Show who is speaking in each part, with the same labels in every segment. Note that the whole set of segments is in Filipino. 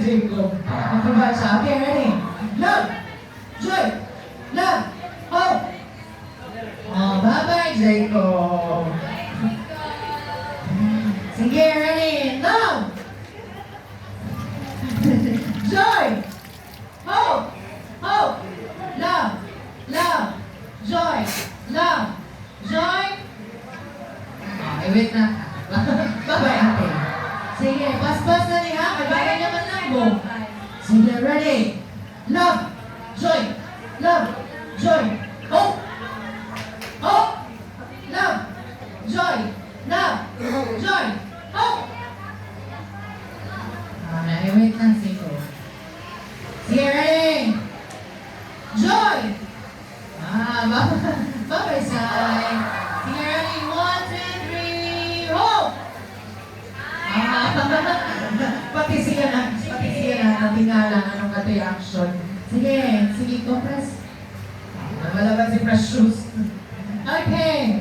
Speaker 1: Jacob. Matibay siya. Okay, ready? Love! Joy! Love! Hope! Oh, bye-bye, Jacob. Sige, ready? Love! Joy! Hope! Hope! Love! Love! Joy! Love! Joy! Okay, wait na. Bye-bye, ate. Sige, pas-pas na niya. Kagaya naman lang mo. Sige, ready? Love! Joy! Love! Joy! Hope! Hope! Love! Joy! Love! Joy! Hope! Okay, wait lang, Siko. Sige, ready? Joy! Bye-bye, Sai. Sige, ready? 1, 2, 3, hope! Pati siya na, tingala, anong kato yung action. Sige, compress. Malaban si Precious. Okay.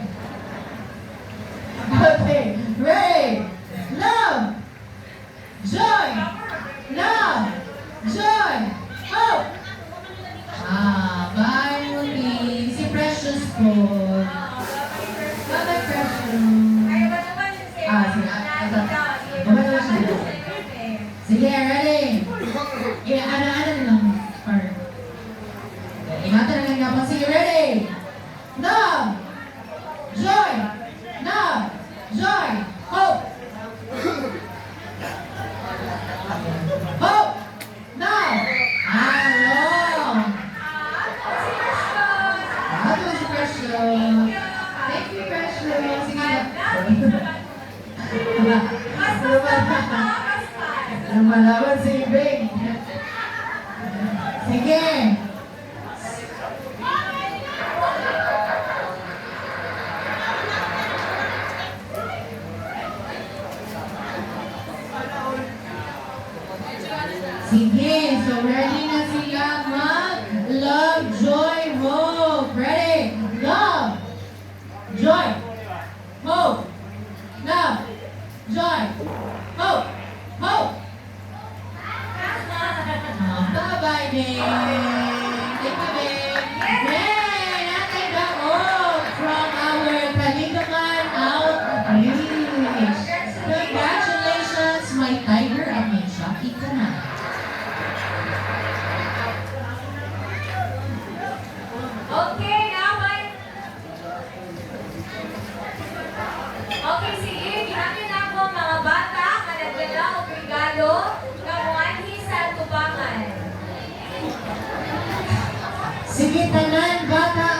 Speaker 1: Okay, ready? Love! Joy! Love! Joy! Hope! Bye, Muli. Si Precious po. Bye-bye, Precious. Sige. Sige, ready? Ano lang. Ingatan na lang nga po. Sige, ready? Love! Joy! Love! Joy! Hope! Hope! Love! Hello! Hello, si Precious. Thank you, Precious. Sige. Lumalaban si Ibig. Sige. Sige, so ready na sila mag-love, joy, hope. Ready? Love, joy, hope. Love, joy, hope, hope. Bye-bye, Dave. Thank you, Dave. Yay! Natin the hope from our Taligaman outreach. Congratulations, my tiger at my Shopee ka na.
Speaker 2: Okay, now okay, sige, ginamin ako mga bata, kanagdala o regalo, kamuanhi sa tubangan.
Speaker 1: Sige, tanan, bata,